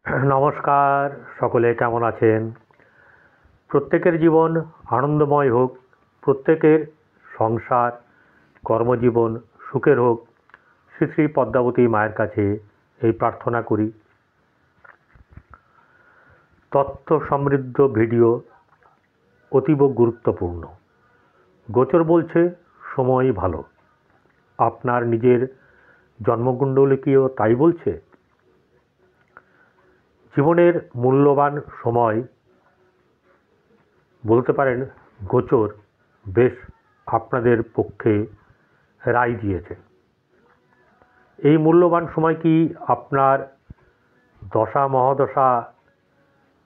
নমস্কার, সকলে কেমন আছেন? প্রত্যেকের জীবন আনন্দময় হোক, প্রত্যেকের সংসার কর্মজীবন সুখের হোক, শ্রী শ্রী পদ্মাবতী মায়ের কাছে এই প্রার্থনা করি। তথ্য সমৃদ্ধ ভিডিও অতীব গুরুত্বপূর্ণ। গোচর বলছে সময় ভালো। আপনার নিজের জন্মকুণ্ডলিকেও তাই বলছে। জীবনের মূল্যবান সময় বলতে পারেন গোচর বেশ আপনাদের পক্ষে রায় দিয়েছে। এই মূল্যবান সময় কি আপনার দশা মহাদশা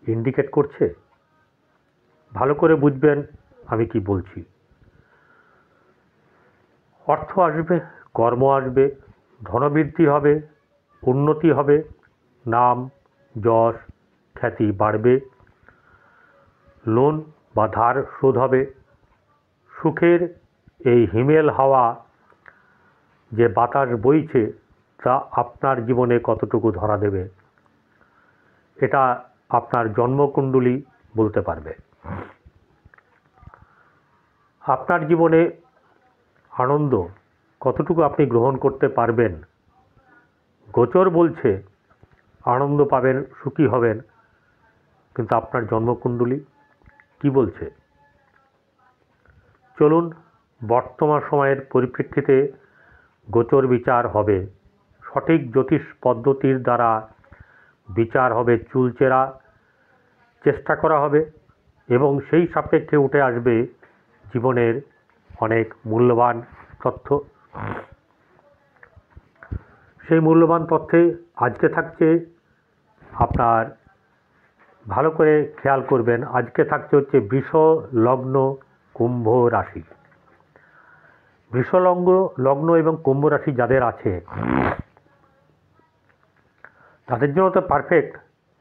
ইন্ডিকেট করছে? ভালো করে বুঝবেন আমি কি বলছি। অর্থ আসবে, কর্ম আসবে, ধনবৃদ্ধি হবে, উন্নতি হবে, নাম যশ খ্যাতি বাড়বে, লোন বা ধার শোধ হবে। সুখের এই হিমেল হাওয়া যে বাতাস বইছে তা আপনার জীবনে কতটুকু ধরা দেবে এটা আপনার জন্মকুণ্ডলী বলতে পারবে। আপনার জীবনে আনন্দ কতটুকু আপনি গ্রহণ করতে পারবেন। গোচর বলছে আনন্দ পাবেন, সুখী হবেন, কিন্তু আপনার জন্মকুণ্ডলী কি বলছে? চলুন বর্তমান সময়ের পরিপ্রেক্ষিতে গোচর বিচার হবে, সঠিক জ্যোতিষ পদ্ধতির দ্বারা বিচার হবে, চুলচেরা চেষ্টা করা হবে এবং সেই সাপেক্ষে উঠে আসবে জীবনের অনেক মূল্যবান তথ্য। সেই মূল্যবান তথ্যে আজকে থাকছে আপনার, ভালো করে খেয়াল করবেন, আজকে থাকছে হচ্ছে বৃষ লগ্ন কুম্ভ রাশি। বৃষ লগ্ন এবং কুম্ভ রাশি যাদের আছে তাদের জন্য তো পারফেক্ট,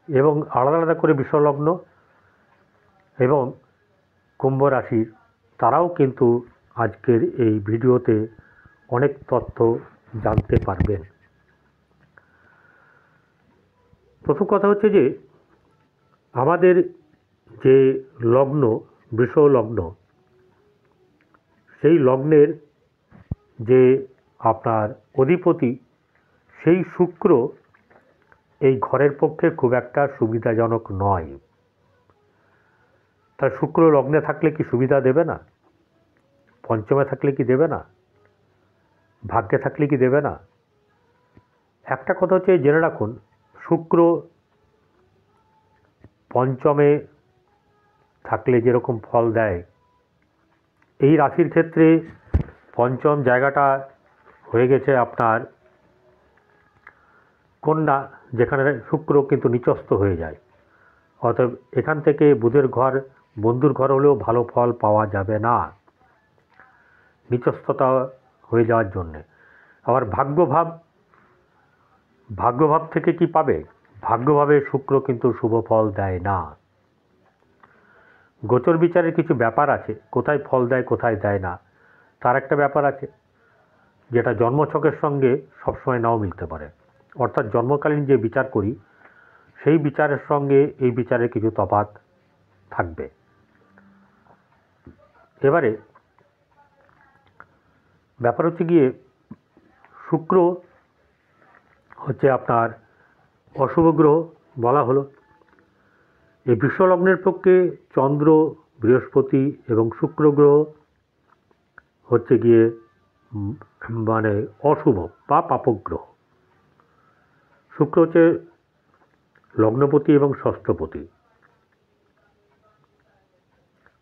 এবং আলাদা আলাদা করে বৃষ লগ্ন এবং কুম্ভ রাশির তারাও কিন্তু আজকের এই ভিডিওতে অনেক তথ্য জানতে পারবেন। প্রথম কথা হচ্ছে যে আমাদের যে লগ্ন বৃষ লগ্ন, সেই লগ্নের যে আপনার অধিপতি সেই শুক্র এই ঘরের পক্ষে খুব একটা সুবিধাজনক নয়। তার শুক্র লগ্নে থাকলে কি সুবিধা দেবে না? পঞ্চমে থাকলে কি দেবে না? ভাগ্যে থাকলে কি দেবে না? একটা কথা হচ্ছে জেনে রাখুন, শুক্র পঞ্চমে থাকলে যেরকম ফল দেয়, এই রাশির ক্ষেত্রে পঞ্চম জায়গাটা হয়ে গেছে আপনার কন্যা, যেখানে শুক্র কিন্তু নিচস্থ হয়ে যায়। অতএব এখান থেকে বুধের ঘর বন্ধুর ঘর হলেও ভালো ফল পাওয়া যাবে না, নিচস্থতা হয়ে যাওয়ার জন্যে। আবার ভাগ্যভাব থেকে কি পাবে? ভাগ্যভাবে শুক্র কিন্তু শুভ ফল দেয় না। গোচর বিচারের কিছু ব্যাপার আছে, কোথায় ফল দেয় কোথায় দেয় না তার একটা ব্যাপার আছে, যেটা জন্মছকের সঙ্গে সবসময় নাও মিলতে পারে। অর্থাৎ জন্মকালীন যে বিচার করি সেই বিচারের সঙ্গে এই বিচারের কিছু তফাৎ থাকবে। এবারে ব্যাপার হচ্ছে গিয়ে শুক্র হচ্ছে আপনার অশুভ গ্রহ বলা হলো। এই বিশ্বলগ্নের পক্ষে চন্দ্র, বৃহস্পতি এবং শুক্র গ্রহ হচ্ছে গিয়ে মানে অশুভ বা পাপগ্রহ। শুক্র হচ্ছে লগ্নপতি এবং ষষ্ঠপতি।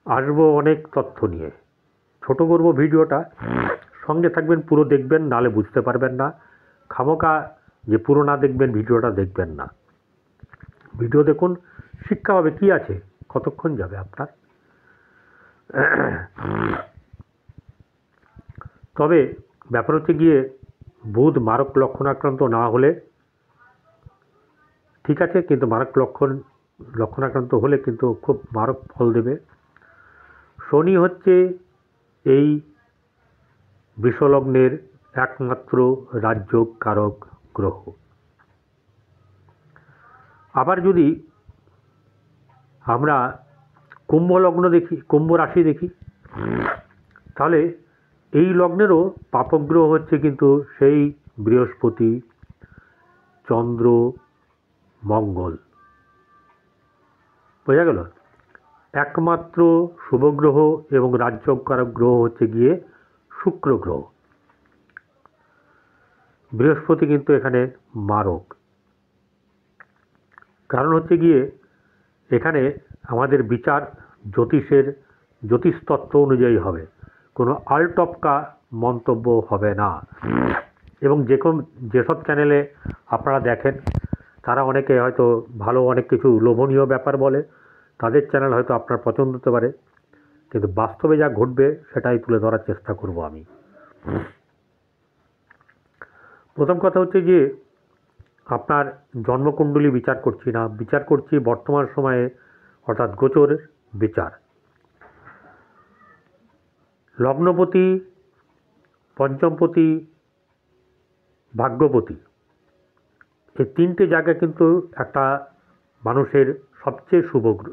আসবো অনেক তথ্য নিয়ে, ছোট করব ভিডিওটা, সঙ্গে থাকবেন, পুরো দেখবেন, নালে বুঝতে পারবেন না। খামোকা যে পুরো না দেখবেন ভিডিওটা দেখবেন না। ভিডিও দেখুন, শিক্ষা হবে। কি আছে, কতক্ষণ যাবে আপনার? তবে ব্যাপার হচ্ছে গিয়ে বুধ মারক লক্ষণাক্রান্ত না হলে ঠিক আছে, কিন্তু মারক লক্ষণাক্রান্ত হলে কিন্তু খুব মারক ফল দেবে। শনি হচ্ছে এই বৃষলগ্নের একমাত্র রাজ্য কারক গ্রহ। আবার যদি আমরা কুম্ভ লগ্ন দেখি, কুম্ভ রাশি দেখি, তাহলে এই লগ্নেরও পাপগ্রহ হচ্ছে কিন্তু সেই বৃহস্পতি, চন্দ্র, মঙ্গল। বোঝা গেল? একমাত্র শুভগ্রহ এবং রাজ্যকারক গ্রহ হচ্ছে গিয়ে শুক্র গ্রহ। বৃহস্পতি কিন্তু এখানে মারক। কারণ হচ্ছে গিয়ে এখানে আমাদের বিচার জ্যোতিষতত্ত্ব অনুযায়ী হবে, কোনো আলটপকা মন্তব্য হবে না। এবং যেসব চ্যানেলে আপনারা দেখেন তারা অনেকে হয়তো ভালো অনেক কিছু লোভনীয় ব্যাপার বলে, তাদের চ্যানেল হয়তো আপনার পছন্দ হতে পারে, কিন্তু বাস্তবে যা ঘটবে সেটাই তুলে ধরার চেষ্টা করব আমি। প্রথম কথা হচ্ছে যে আপনার জন্মকুণ্ডলী বিচার করছি না, বিচার করছি বর্তমান সময়ে অর্থাৎ গোচরের বিচার। লগ্নপতি, পঞ্চমপতি, ভাগ্যপতি, এই তিনটে জায়গা কিন্তু একটা মানুষের সবচেয়ে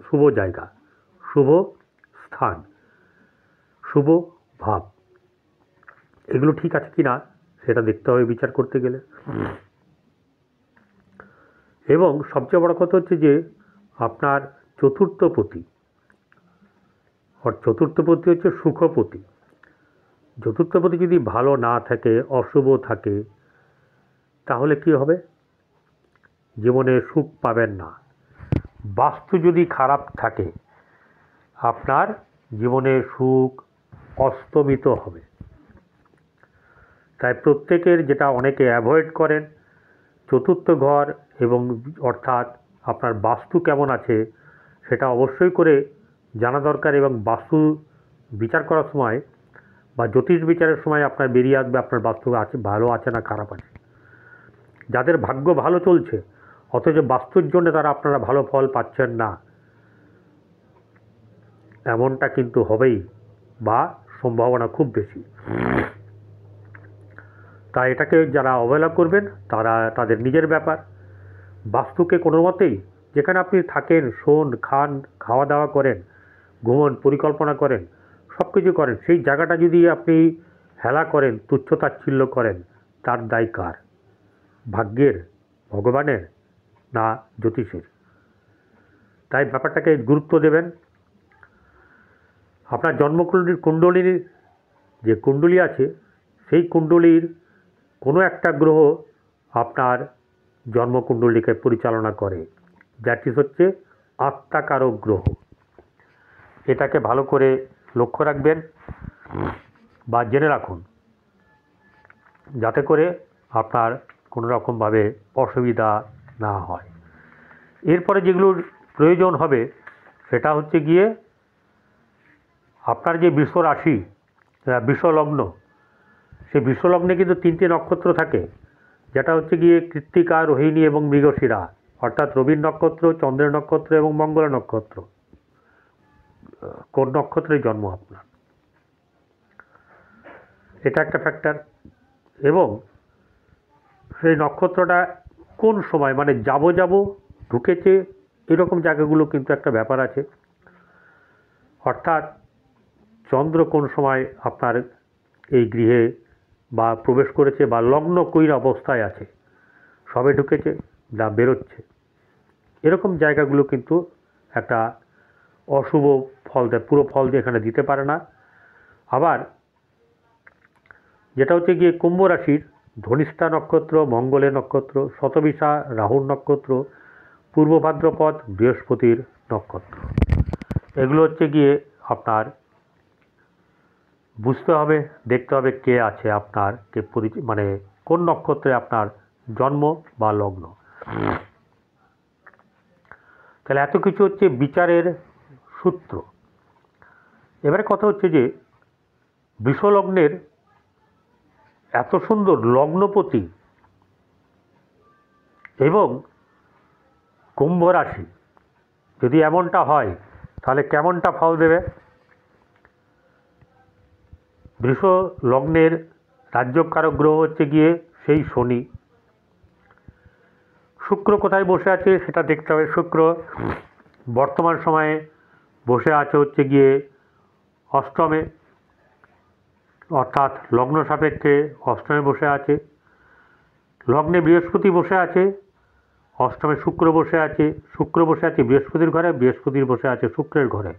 শুভ জায়গা, শুভ স্থান, শুভ ভাব। এগুলো ঠিক আছে কি না সেটা দেখতে হবে বিচার করতে গেলে। এবং সবচেয়ে বড় কথা হচ্ছে যে আপনার চতুর্থপতি হচ্ছে সুখপতি। চতুর্থপতি যদি ভালো না থাকে, অশুভ থাকে, তাহলে কি হবে? জীবনে সুখ পাবেন না। বাস্তু যদি খারাপ থাকে আপনার জীবনে সুখ অস্তমিত হবে। তাই প্রত্যেকের, যেটা অনেকে অ্যাভয়েড করেন, চতুর্থ ঘর এবং অর্থাৎ আপনার বাস্তু কেমন আছে সেটা অবশ্যই করে জানা দরকার। এবং বাস্তু বিচার করার সময় বা জ্যোতিষ বিচারের সময় আপনার বেরিয়ে আসবে আপনার বাস্তু আছে ভালো আছে না খারাপ আছে। যাদের ভাগ্য ভালো চলছে অথচ বাস্তুর জন্য তারা আপনারা ভালো ফল পাচ্ছেন না, এমনটা কিন্তু হবেই বা সম্ভাবনা খুব বেশি। তাই এটাকে যারা অবহেলা করবেন তারা তাদের নিজের ব্যাপার। বাস্তুকে কোনো মতেই, যেখানে আপনি থাকেন, শোন, খান, খাওয়া দাওয়া করেন, ঘুমন, পরিকল্পনা করেন, সব কিছু করেন, সেই জায়গাটা যদি আপনি হেলা করেন, তুচ্ছতাচ্ছিল্য করেন, তার দায় কার? ভাগ্যের, ভগবানের, না জ্যোতিষের? তাই ব্যাপারটাকে গুরুত্ব দেবেন। আপনার কুণ্ডলীর যে কুণ্ডলী আছে সেই কুণ্ডলীর কোনো একটা গ্রহ আপনার জন্মকুণ্ডলীকে পরিচালনা করে, যাটি হচ্ছে আত্মাকারক গ্রহ। এটাকে ভালো করে লক্ষ্য রাখবেন বা জেনে রাখুন, যাতে করে আপনার কোনো রকমভাবে অসুবিধা না হয়। এরপরে যেগুলোর প্রয়োজন হবে সেটা হচ্ছে গিয়ে আপনার যে বৃষ রাশি, বৃষ লগ্ন, সেই বৃষ লগ্নে কিন্তু তিনটে নক্ষত্র থাকে, যেটা হচ্ছে গিয়ে কৃত্তিকা, রোহিণী এবং মৃগশিরা, অর্থাৎ রবির নক্ষত্র, চন্দ্রের নক্ষত্র এবং মঙ্গলের নক্ষত্র। কোন নক্ষত্রে জন্ম আপনার, এটা একটা ফ্যাক্টর। এবং সেই নক্ষত্রটা কোন সময়, মানে যাব ঢুকেছে, এরকম জায়গাগুলো কিন্তু একটা ব্যাপার আছে। অর্থাৎ চন্দ্র কোন সময় আপনার এই গৃহে বা প্রবেশ করেছে বা লগ্ন কইর অবস্থায় আছে, সবে ঢুকেছে না বেরোচ্ছে, এরকম জায়গাগুলো কিন্তু একটা অশুভ ফল দেয়, পুরো ফল দিয়ে এখানে দিতে পারে না। আবার যেটা হচ্ছে গিয়ে কুম্ভ রাশির ধনিষ্ঠা নক্ষত্র মঙ্গলের নক্ষত্র, শতবিশা রাহুর নক্ষত্র, পূর্ব ভাদ্রপদ বৃহস্পতির নক্ষত্র, এগুলো হচ্ছে গিয়ে আপনার বুঝতে হবে, দেখতে হবে কে আছে আপনার, কে মানে কোন নক্ষত্রে আপনার জন্ম বা লগ্ন। তাহলে এত কিছু হচ্ছে বিচারের সূত্র। এবারে কথা হচ্ছে যে বৃষলগ্নের এত সুন্দর লগ্নপতি এবং কুম্ভ রাশি যদি এমনটা হয় তাহলে কেমনটা ফল দেবে? বৃষ লগ্নের রাজ্যকারক গ্রহ হচ্ছে গিয়ে সেই শনি। শুক্র কোথায় বসে আছে সেটা দেখতে হবে। শুক্র বর্তমান সময়ে বসে আছে হচ্ছে গিয়ে অষ্টমে, অর্থাৎ লগ্ন সাপেক্ষে অষ্টমে বসে আছে। লগ্নে বৃহস্পতি বসে আছে, অষ্টমে শুক্র বসে আছে, শুক্র বসে আছে বৃহস্পতির ঘরে, বৃহস্পতির বসে আছে শুক্রের ঘরে।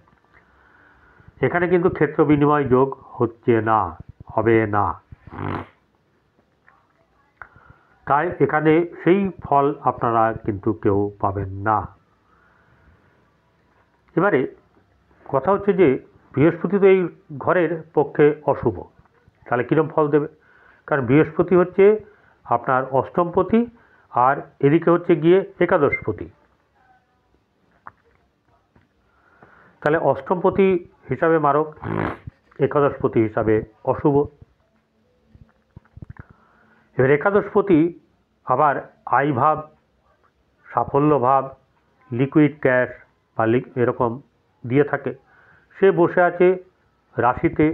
এখানে কিন্তু ক্ষেত্র বিনিময় যোগ হচ্ছে না, হবে না। তাই এখানে সেই ফল আপনারা কিন্তু কেউ পাবেন না। এবারে কথা হচ্ছে যে বৃহস্পতি তো এই ঘরের পক্ষে অশুভ, তাহলে কীরকম ফল দেবে? কারণ বৃহস্পতি হচ্ছে আপনার অষ্টমপতি, আর এদিকে হচ্ছে গিয়ে একাদশপতি। তাহলে অষ্টমপতি হিসাবে মারক, একাদশপতি হিসাবে অশুভ। এবার একাদশপতি আবার আয় ভাব, সাফল্য ভাব, লিকুইড ক্যাশ বা এরকম দিয়ে থাকে। সে বসে আছে রাশিতে,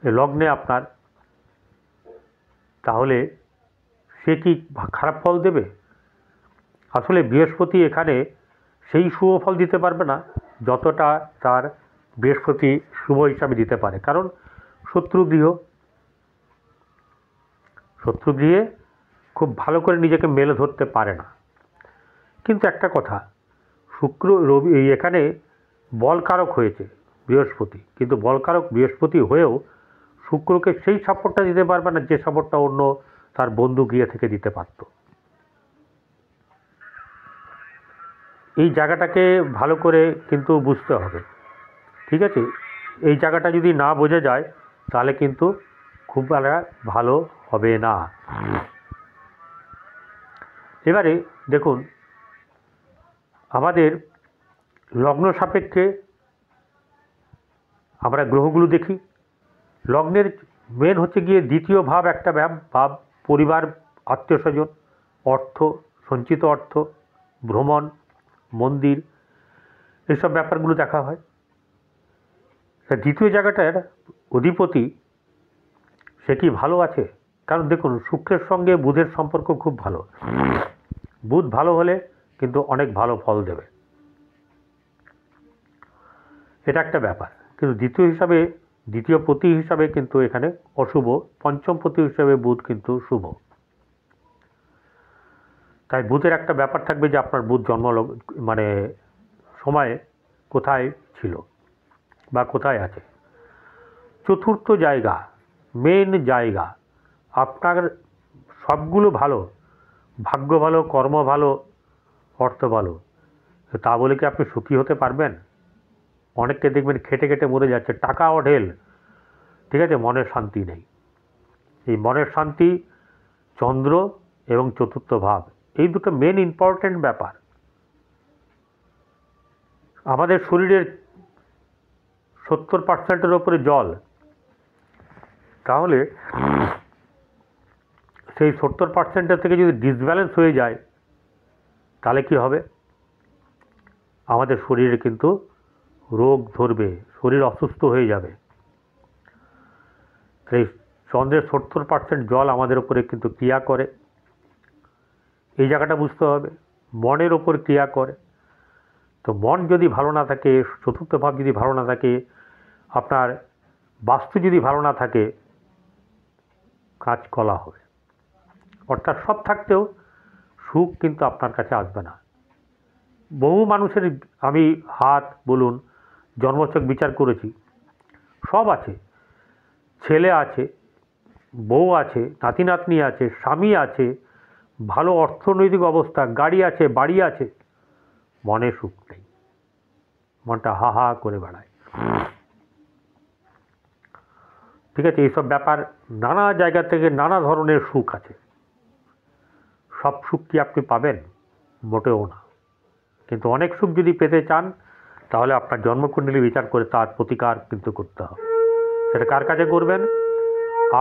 লগ্নে আপনার, তাহলে সে কি খারাপ ফল দেবে? আসলে বৃহস্পতি এখানে সেই শুভ ফল দিতে পারবে না যতটা তার বৃহস্পতি শুভ হিসাবে দিতে পারে, কারণ শত্রুগৃহ, শত্রুগৃহে খুব ভালো করে নিজেকে মেলে ধরতে পারে না। কিন্তু একটা কথা, শুক্র রবি এখানে বলকারক হয়েছে বৃহস্পতি, কিন্তু বলকারক বৃহস্পতি হয়েও শুক্রকে সেই সাপোর্টটা দিতে পারবে না যে সাপোর্টটা অন্য তার বন্ধু গৃহে থেকে দিতে পারত। এই জায়গাটাকে ভালো করে কিন্তু বুঝতে হবে, ঠিক আছে? এই জায়গাটা যদি না বোঝা যায় তাহলে কিন্তু খুব ভালো হবে না। এবারে দেখুন, আমাদের লগ্ন সাপেক্ষে আমরা গ্রহগুলো দেখি। লগ্নের মেন হচ্ছে গিয়ে দ্বিতীয় ভাব, একটা ভাব পরিবার, আত্মীয় স্বজন, অর্থ, সঞ্চিত অর্থ, ভ্রমণ, মন্দির, এইসব ব্যাপারগুলো দেখা হয়। দ্বিতীয় জায়গাটার অধিপতি সে কি ভালো আছে? কারণ দেখুন, শুক্রের সঙ্গে বুধের সম্পর্ক খুব ভালো। বুধ ভালো হলে কিন্তু অনেক ভালো ফল দেবে, এটা একটা ব্যাপার। কিন্তু দ্বিতীয় পতি হিসাবে কিন্তু এখানে অশুভ, পঞ্চম পতি হিসাবে বুধ কিন্তু শুভ। তাই বুধের একটা ব্যাপার থাকবে যে আপনার বুধ জন্ম মানে সময়ে কোথায় ছিল বা কোথায় আছে। চতুর্থ জায়গা, মেন জায়গা, আপনার সবগুলো ভালো, ভাগ্য ভালো, কর্ম ভালো, অর্থ ভালো, তা বলে কি আপনি সুখী হতে পারবেন? অনেককে দেখবেন খেটে খেটে মরে যাচ্ছে, টাকা অঢেল, ঠিক আছে, মনের শান্তি নেই। এই মনের শান্তি চন্দ্র এবং চতুর্থ ভাব, এই দুটো মেন ইম্পর্টেন্ট ব্যাপার। আমাদের শরীরের 70% ওপরে জল, তাহলে সেই 70% থেকে যদি ডিসব্যালেন্স হয়ে যায় তাহলে কি হবে? আমাদের শরীরে কিন্তু রোগ ধরবে, শরীর অসুস্থ হয়ে যাবে। সেই চন্দ্রের 70% জল আমাদের ওপরে কিন্তু ক্রিয়া করে, এই জায়গাটা বুঝতে হবে। মনের ওপর ক্রিয়া করে, তো মন যদি ভালো না থাকে, চতুর্থ ভাব যদি ভালো না থাকে, আপনার বাস্তু যদি ভালো না থাকে, কাজ কলা হবে। অর্থাৎ সব থাকতেও সুখ কিন্তু আপনার কাছে আসবে না। বহু মানুষের আমি হাত বলুন, জন্মছক বিচার করেছি, সব আছে, ছেলে আছে, বউ আছে, নাতি নাতনি আছে, স্বামী আছে, ভালো অর্থনৈতিক অবস্থা, গাড়ি আছে, বাড়ি আছে, মনে সুখ নেই, মনটা হা হা করে বেড়ায়। ঠিক আছে, এইসব ব্যাপার নানা জায়গা থেকে নানা ধরনের সুখ আছে। সব সুখ কি আপনি পাবেন? মোটেও না। কিন্তু অনেক সুখ যদি পেতে চান তাহলে আপনার জন্মকুণ্ডলী বিচার করে তার প্রতিকার কিন্তু করতে হবে। সেটা কার কাছে করবেন?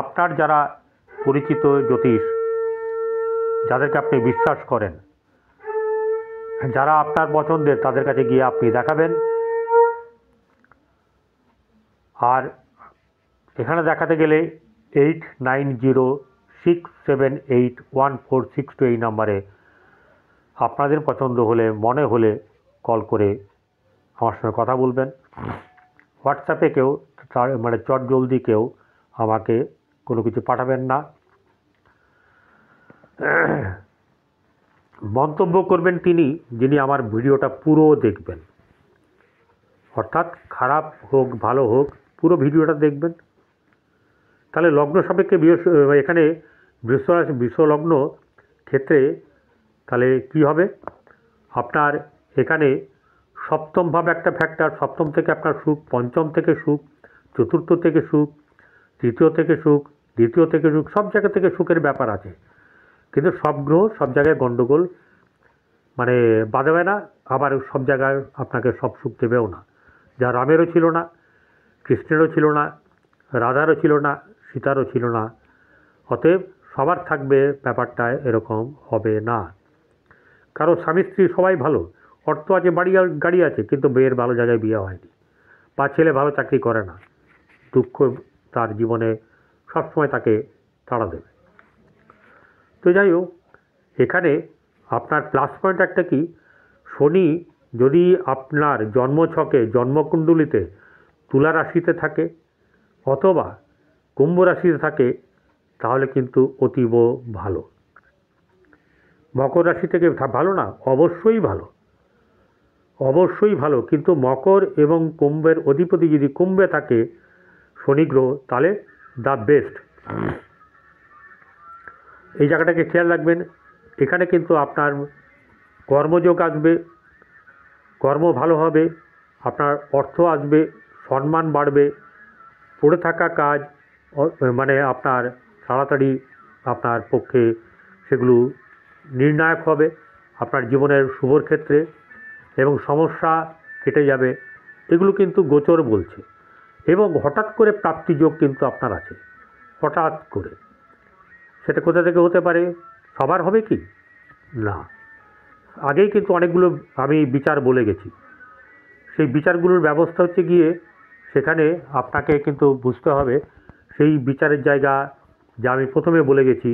আপনার যারা পরিচিত জ্যোতিষ, যাদেরকে আপনি বিশ্বাস করেন, যারা আপনার পছন্দের, তাদের কাছে গিয়ে আপনি দেখাবেন। আর এখানে দেখাতে গেলে 8906781462 এই নাম্বারে আপনাদের পছন্দ হলে মনে হলে কল করে আমার সঙ্গে কথা বলবেন। হোয়াটসঅ্যাপে কেউ মানে চটজলদি কেউ আমাকে কোনো কিছু পাঠাবেন না। মন্তব্য করবেন যিনি আমার ভিডিওটা পুরো দেখবেন, অর্থাৎ খারাপ হোক ভালো হোক পুরো ভিডিওটা দেখবেন। তাহলে লগ্ন সাপেক্ষে এখানে বৃষ লগ্ন ক্ষেত্রে তাহলে কি হবে, আপনার এখানে সপ্তম ভাব একটা ফ্যাক্টর, সপ্তম থেকে আপনার সুখ, পঞ্চম থেকে সুখ, চতুর্থ থেকে সুখ, তৃতীয় থেকে সুখ, দ্বিতীয় থেকে সুখ, সব জায়গা থেকে সুখের ব্যাপার আছে। কিন্তু সব গ্রহ সব জায়গায় গণ্ডগোল মানে বাঁধাবে না, আবার সব জায়গায় আপনাকে সব সুখ দেবেও না। যা রামেরও ছিল না, কৃষ্ণেরও ছিল না, রাধারও ছিল না, সীতারও ছিল না। অতএব সবার থাকবে, ব্যাপারটা এরকম হবে না। কারো স্বামী স্ত্রী সবাই ভালো, অর্থ আছে, গাড়ি আছে, কিন্তু মেয়ের ভালো জায়গায় বিয়ে হয়নি, বা ছেলে ভালো চাকরি করে না, দুঃখ তার জীবনে সবসময় তাকে তাড়া দেবে। তো যাই হোক, এখানে আপনার প্লাস পয়েন্ট একটা কি, শনি যদি আপনার জন্মছকে জন্মকুণ্ডলিতে তুলা রাশিতে থাকে অথবা কুম্ভ রাশিতে থাকে তাহলে কিন্তু অতীব ভালো। মকর রাশি থেকে ভালো না, অবশ্যই ভালো, অবশ্যই ভালো। কিন্তু মকর এবং কুম্ভের অধিপতি যদি কুম্ভে থাকে শনি গ্রহ, তাহলে দ্য বেস্ট। এই জায়গাটাকে খেয়াল রাখবেন। এখানে কিন্তু আপনার কর্মযোগ আসবে, কর্ম ভালো হবে, আপনার অর্থ আসবে, সম্মান বাড়বে, পড়ে থাকা কাজ মানে আপনার তাড়াতাড়ি আপনার পক্ষে সেগুলো নির্ণায়ক হবে আপনার জীবনের শুভর ক্ষেত্রে, এবং সমস্যা কেটে যাবে। এগুলো কিন্তু গোচর বলছে। এবং হঠাৎ করে প্রাপ্তিযোগ কিন্তু আপনার আছে, হঠাৎ করে। সেটা কোথা থেকে হতে পারে, সবার হবে কি না, আগেই কিন্তু অনেকগুলো আমি বিচার বলে গেছি। সেই বিচারগুলোর ব্যবস্থা হচ্ছে গিয়ে সেখানে আপনাকে কিন্তু বুঝতে হবে সেই বিচারের জায়গা যা আমি প্রথমে বলে গেছি,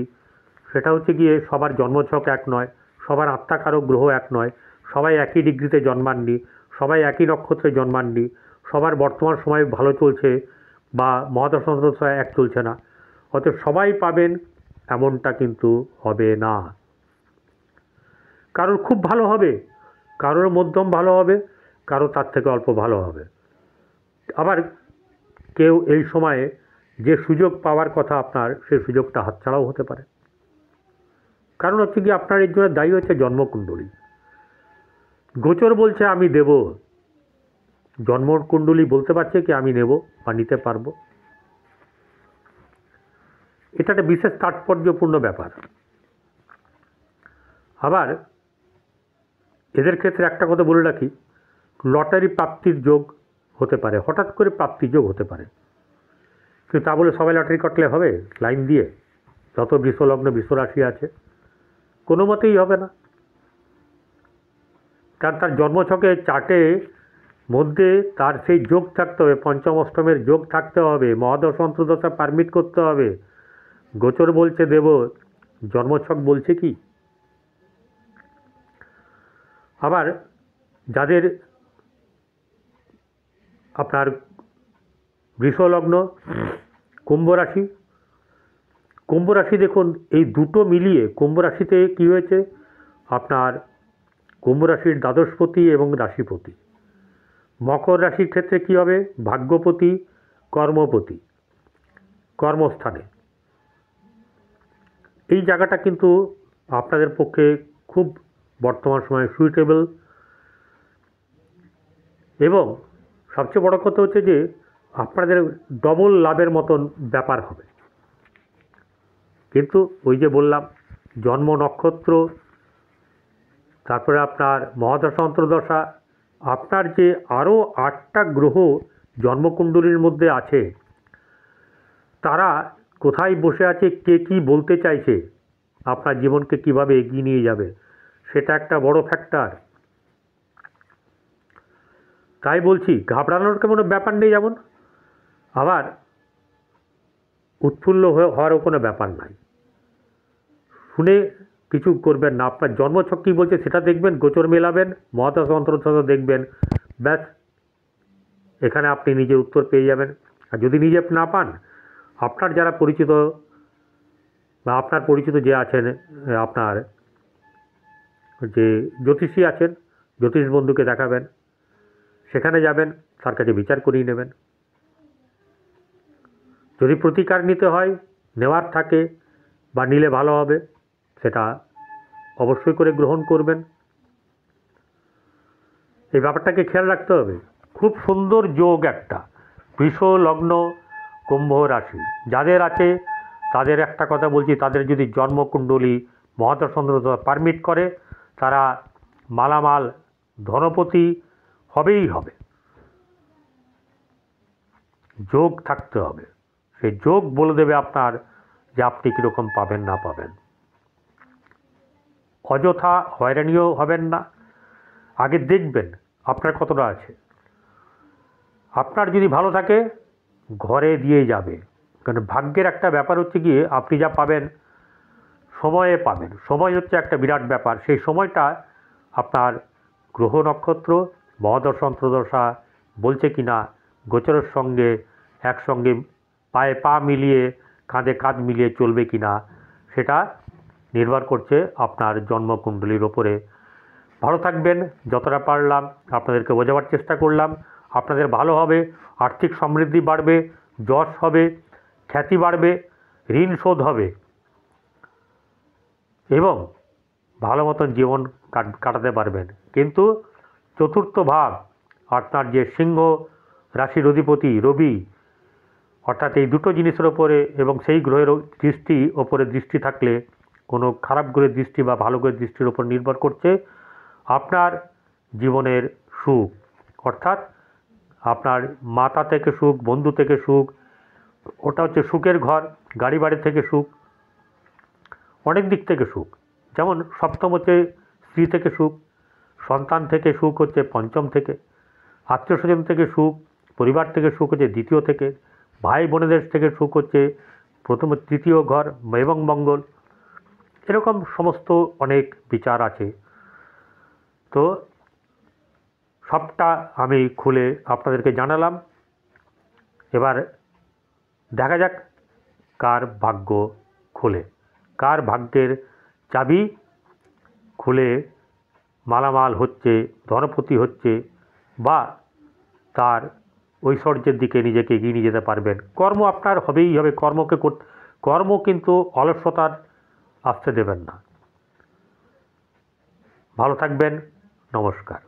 সেটা হচ্ছে গিয়ে সবার জন্মছক এক নয়, সবার আত্মাকারক গ্রহ এক নয়, সবাই একই ডিগ্রিতে জন্মাননি, সবাই একই নক্ষত্রে জন্মাননি, সবার বর্তমান সময় ভালো চলছে বা মহাদশা এক চলছে না। অতএব সবাই পাবেন এমনটা কিন্তু হবে না। কারোর খুব ভালো হবে, কারোর মধ্যম ভালো হবে, কারো তার থেকে অল্প ভালো হবে। আবার কেউ এই সময়ে যে সুযোগ পাওয়ার কথা আপনার, সেই সুযোগটা হাতছাড়াও হতে পারে। কারণ হচ্ছে কি, আপনার এর জন্য দায়ী হচ্ছে জন্মকুণ্ডলী। গোচর বলছে আমি দেব, জন্মকুণ্ডলী বলতে পারছে কি আমি নেব বা নিতে পারবো। এটা একটা বিশেষ তাৎপর্যপূর্ণ ব্যাপার। আবার এদের ক্ষেত্রে একটা কথা বলে রাখি, লটারি প্রাপ্তির যোগ হতে পারে, হঠাৎ করে প্রাপ্তির যোগ হতে পারে। কিন্তু তা বলে সবাই লটারি কাটলে হবে লাইন দিয়ে? যত বৃষলগ্ন বৃষরাশি আছে কোনো মতেই হবে না। কারণ তার জন্মছকে চার্টে মধ্যে তার সেই যোগ থাকতে হবে, পঞ্চম অষ্টমের যোগ থাকতে হবে, মহাদশা অন্তর্দশা পারমিট করতে হবে। গোচর বলছে দেব, জন্মছক বলছে কি? আবার যাদের আপনার বৃষলগ্ন কুম্ভ রাশি, কুম্ভ রাশি দেখুন এই দুটো মিলিয়ে কুম্ভ রাশিতে কী হয়েছে, আপনার কুম্ভ রাশির দ্বাদশপতি এবং রাশিপতি। মকর রাশির ক্ষেত্রে কী হবে, ভাগ্যপতি কর্মপতি কর্মস্থানে। এই জায়গাটা কিন্তু আপনাদের পক্ষে খুব বর্তমান সময়ে সুইটেবল। এবং সবচেয়ে বড় কথা হচ্ছে যে আপনাদের ডবল লাভের মতন ব্যাপার হবে। কিন্তু ওই যে বললাম, জন্ম নক্ষত্র, তারপরে আপনার মহাদশা অন্তর্দশা, আপনার যে আরও 8টা গ্রহ জন্মকুণ্ডলীর মধ্যে আছে, তারা কোথায় বসে আছে, কে কী বলতে চাইছে, আপনার জীবনকে কিভাবে এগিয়ে নিয়ে যাবে, সেটা একটা বড় ফ্যাক্টর। তাই বলছি ঘাবড়ানোর কোনো ব্যাপার নেই, যেমন আবার উৎফুল্ল হওয়ারও কোনো ব্যাপার নাই। শুনে কিছু করবেন না। আপনার জন্মছক কী বলছে সেটা দেখবেন, গোচর মেলাবেন, মহাদশা অন্তর্দশা দেখবেন, ব্যাস এখানে আপনি নিজের উত্তর পেয়ে যাবেন। আর যদি নিজে না পান, আপনার যারা পরিচিত বা আপনার পরিচিত যে আছেন, আপনার যে জ্যোতিষী আছেন, জ্যোতিষ বন্ধুকে দেখাবেন, সেখানে যাবেন, তার কাছে বিচার করিয়ে নেবেন। যদি প্রতিকার নিতে হয়, নেওয়ার থাকে বা নিলে ভালো হবে, সেটা অবশ্যই করে গ্রহণ করবেন। এই ব্যাপারটাকে খেয়াল রাখতে হবে। খুব সুন্দর যোগ একটা, বৃষ লগ্ন কুম্ভ রাশি যাদের আছে তাদের একটা কথা বলছি, তাদের যদি জন্মকুণ্ডলী মহাদশা পারমিট করে, তারা মালামাল ধনপতি হবেই হবে। যোগ থাকতে হবে, সেই যোগ বলে দেবে আপনার যে আপনি কীরকম পাবেন না পাবেন। অযথা হয়রানিও হবেন না। আগে দেখবেন আপনার কতটা আছে। আপনার যদি ভালো থাকে, ঘরে দিয়ে যাবে। কারণ ভাগ্যের একটা ব্যাপার হচ্ছে গিয়ে আপনি যা পাবেন সময়ে পাবেন। সময় হচ্ছে একটা বিরাট ব্যাপার। সেই সময়টা আপনার গ্রহ নক্ষত্র মহাদশা অন্তর্দশা বলছে কি না, গোচরের সঙ্গে একসঙ্গে পায়ে পা মিলিয়ে কাঁধে কাঁধ মিলিয়ে চলবে কি না, সেটা নির্ভর করছে আপনার জন্মকুণ্ডলীর ওপরে। ভালো থাকবেন। যতটা পারলাম আপনাদেরকে বোঝাবার চেষ্টা করলাম। আপনাদের ভালো হবে, আর্থিক সমৃদ্ধি বাড়বে, যশ হবে, খ্যাতি বাড়বে, ঋণ শোধ হবে এবং ভালো মতন জীবন কাটাতে পারবেন। কিন্তু চতুর্থ ভাব আপনার যে সিংহ রাশির অধিপতি রবি, অর্থাৎ এই দুটো জিনিসের ওপরে এবং সেই গ্রহের দৃষ্টি থাকলে, কোনো খারাপ গ্রহের দৃষ্টি বা ভালো গ্রহের দৃষ্টির ওপর নির্ভর করছে আপনার জীবনের সুখ। অর্থাৎ আপনার মাতা থেকে সুখ, বন্ধু থেকে সুখ, ওটা হচ্ছে সুখের ঘর। গাড়ি বাড়ি থেকে সুখ, অনেক দিক থেকে সুখ। যেমন সপ্তম হচ্ছে স্ত্রী থেকে সুখ, সন্তান থেকে সুখ হচ্ছে পঞ্চম থেকে, আত্মীয় স্বজন থেকে সুখ, পরিবার থেকে সুখ হচ্ছে দ্বিতীয় থেকে, ভাই বোনেদের থেকে সুখ হচ্ছে প্রথম তৃতীয় ঘর এবং মঙ্গল। এরকম সমস্ত অনেক বিচার আছে। তো সবটা আমি খুলে আপনাদেরকে জানালাম। এবার দেখা যাক কার ভাগ্য খোলে, কার ভাগ্যের চাবি খুলে মালামাল হচ্ছে, ধনপতি হচ্ছে, বা তার ঐশ্বর্যের দিকে নিজেকে এগিয়ে নিয়ে যেতে পারবেন। কর্ম আপনার হবেই হবে। কর্ম কিন্তু অলসতার আসতে দেবেন না। ভালো থাকবেন। নমস্কার।